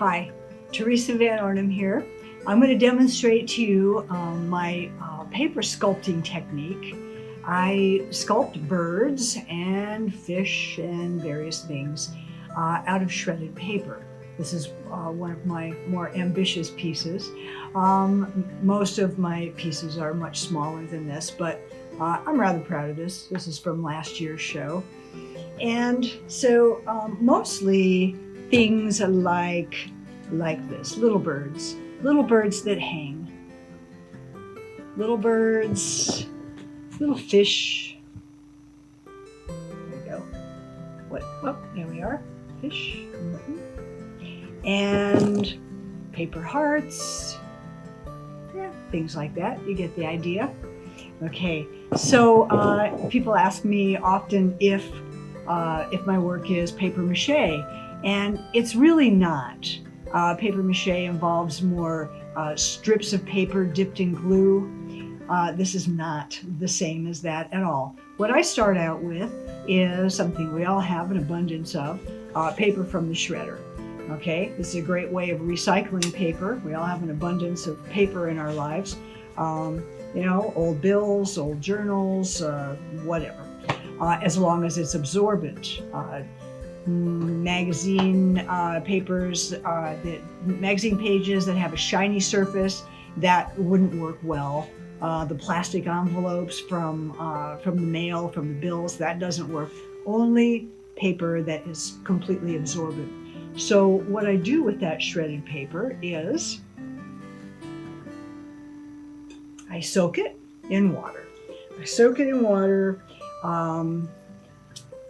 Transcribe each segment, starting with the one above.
Hi, Theresa Van Ornum here. I'm going to demonstrate to you my paper sculpting technique. I sculpt birds and fish and various things out of shredded paper. This is one of my more ambitious pieces. Most of my pieces are much smaller than this, but I'm rather proud of this. This is from last year's show. And so mostly things like this, little birds that hang, little birds, little fish. There we go. Oh, there we are, fish. And paper hearts, yeah, things like that. You get the idea. Okay, so people ask me often if my work is paper mache, and it's really not. Paper mache involves more strips of paper dipped in glue. This is not the same as that at all. What I start out with is something we all have an abundance of, paper from the shredder. Okay, this is a great way of recycling paper. We all have an abundance of paper in our lives. You know, old bills, old journals, whatever, as long as it's absorbent. Magazine papers, magazine pages that have a shiny surface, that wouldn't work well. The plastic envelopes from the mail, from the bills, that doesn't work. Only paper that is completely absorbent. So what I do with that shredded paper is I soak it in water. I soak it in water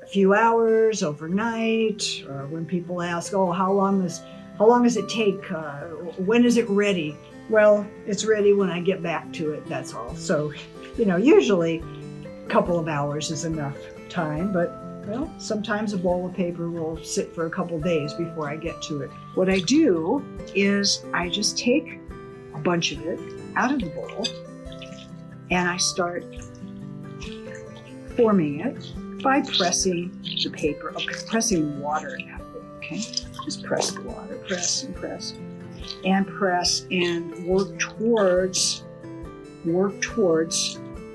a few hours, overnight. When people ask, oh, how long does it take? When is it ready? Well, it's ready when I get back to it, that's all. So, you know, usually a couple of hours is enough time, but well, sometimes a bowl of paper will sit for a couple of days before I get to it. What I do is I just take a bunch of it out of the bowl and I start forming it by pressing the paper, pressing water out of it, okay? Just press the water, press and press, and press and work towards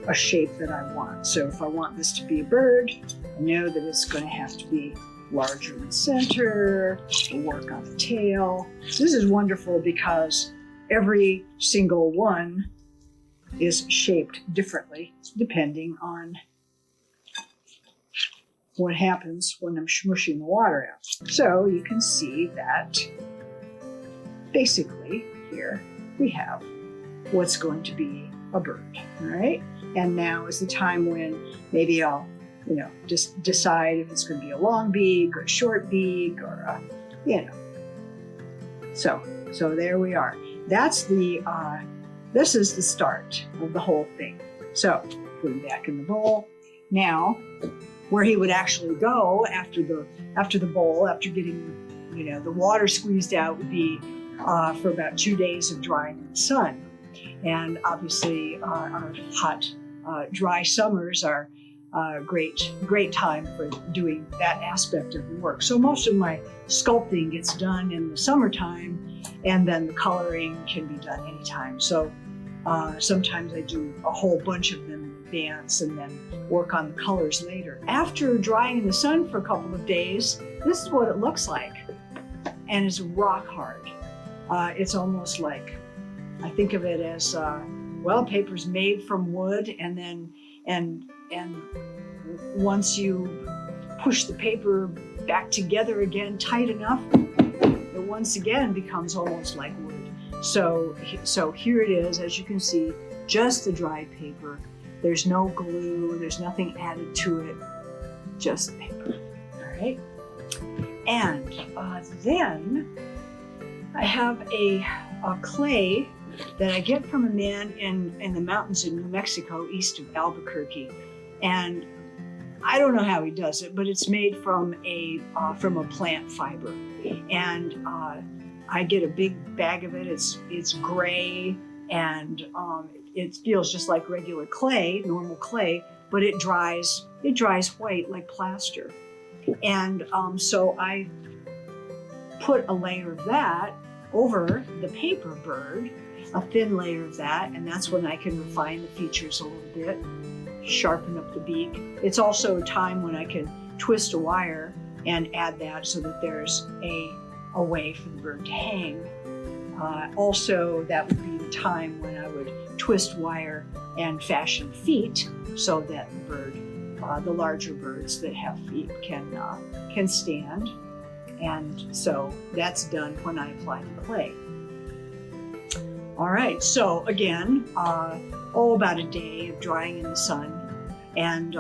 a shape that I want. So if I want this to be a bird, I know that it's going to have to be larger in the center, we'll work on the tail. This is wonderful because every single one is shaped differently depending on what happens when I'm smushing the water out. So you can see that basically here we have what's going to be a bird, all right? And now is the time when maybe I'll, you know, just decide if it's going to be a long beak or a short beak or a, you know. So there we are. That's the, this is the start of the whole thing. So put him back in the bowl. Now, where he would actually go after the bowl, after getting, you know, the water squeezed out, would be for about 2 days of drying in the sun. And obviously our hot, dry summers are great time for doing that aspect of the work. So most of my sculpting gets done in the summertime, and then the coloring can be done anytime. So sometimes I do a whole bunch of them in advance and then work on the colors later. After drying in the sun for a couple of days, this is what it looks like. And it's rock hard. It's almost like, I think of it as, well, paper's made from wood, and then, and once you push the paper back together again tight enough, it once again becomes almost like wood. So here it is, as you can see, just the dried paper. There's no glue, there's nothing added to it, just paper, all right? And then I have a clay that I get from a man in the mountains in New Mexico, east of Albuquerque. And I don't know how he does it, but it's made from a plant fiber. And I get a big bag of it. It's gray, and it feels just like regular clay, normal clay, but it dries white like plaster. And so I put a layer of that over the paper bird, a thin layer of that, and that's when I can refine the features a little bit, sharpen up the beak. It's also a time when I can twist a wire and add that so that there's a way for the bird to hang. Also, that would be the time when I would twist wire and fashion feet so that the bird, the larger birds that have feet can stand. And so that's done when I apply the clay. All right, so again, about a day of drying in the sun and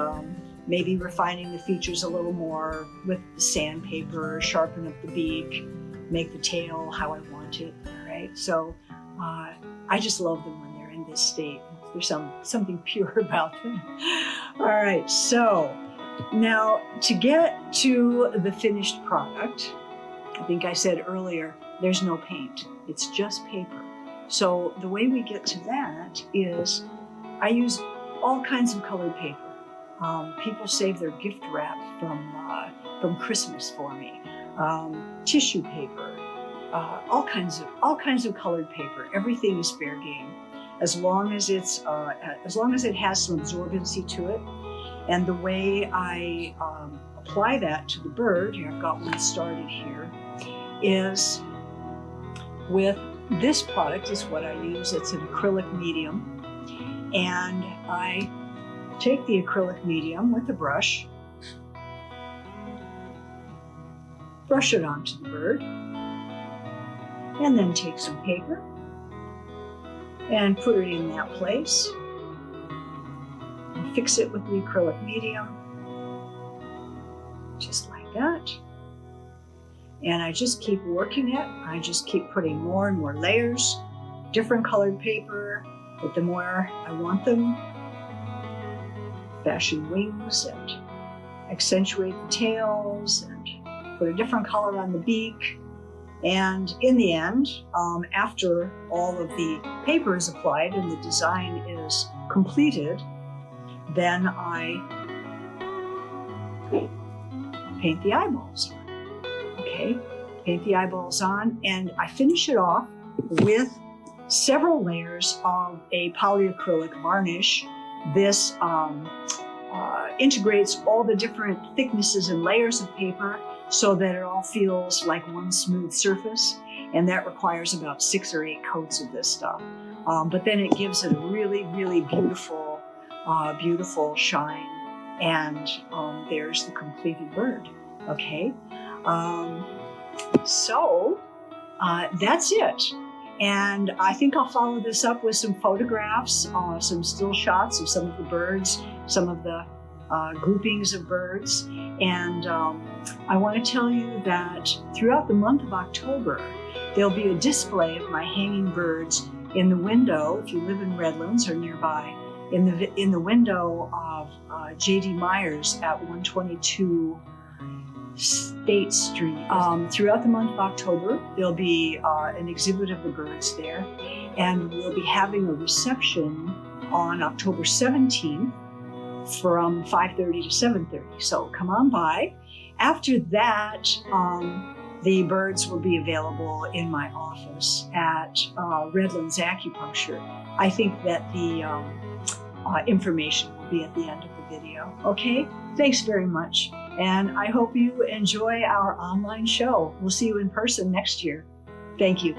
maybe refining the features a little more with sandpaper, sharpen up the beak, make the tail how I want it, all right? So I just love them when they're in this state. There's something pure about them. All right, so now to get to the finished product, I think I said earlier, there's no paint, it's just paper. So the way we get to that is I use all kinds of colored paper. People save their gift wrap from Christmas for me. Tissue paper, all kinds of colored paper. Everything is fair game, as long as it has some absorbency to it. And the way I apply that to the bird, here I've got one started here, is with this product is what I use. It's an acrylic medium, and I take the acrylic medium with a brush, brush it onto the bird, and then take some paper and put it in that place. And fix it with the acrylic medium, just like that. And I just keep working it. I just keep putting more and more layers, different colored paper, but the more I want them, fashion wings and accentuate the tails and put a different color on the beak. And in the end, after all of the paper is applied and the design is completed, then I paint the eyeballs on. Okay, paint the eyeballs on, and I finish it off with several layers of a polyacrylic varnish. This integrates all the different thicknesses and layers of paper so that it all feels like one smooth surface, and that requires about 6 or 8 coats of this stuff. But then it gives it a really, really beautiful, beautiful shine, and there's the completed bird. Okay, so that's it. And I think I'll follow this up with some photographs, some still shots of some of the birds, some of the groupings of birds. And I want to tell you that throughout the month of October, there'll be a display of my hanging birds in the window, if you live in Redlands or nearby, in the window of J.D. Myers at 122 State Street. Throughout the month of October, there'll be an exhibit of the birds there, and we'll be having a reception on October 17th from 5:30 to 7:30. So come on by. After that, the birds will be available in my office at Redlands Acupuncture. I think that the information will be at the end of the video. Okay, thanks very much. And I hope you enjoy our online show. We'll see you in person next year. Thank you.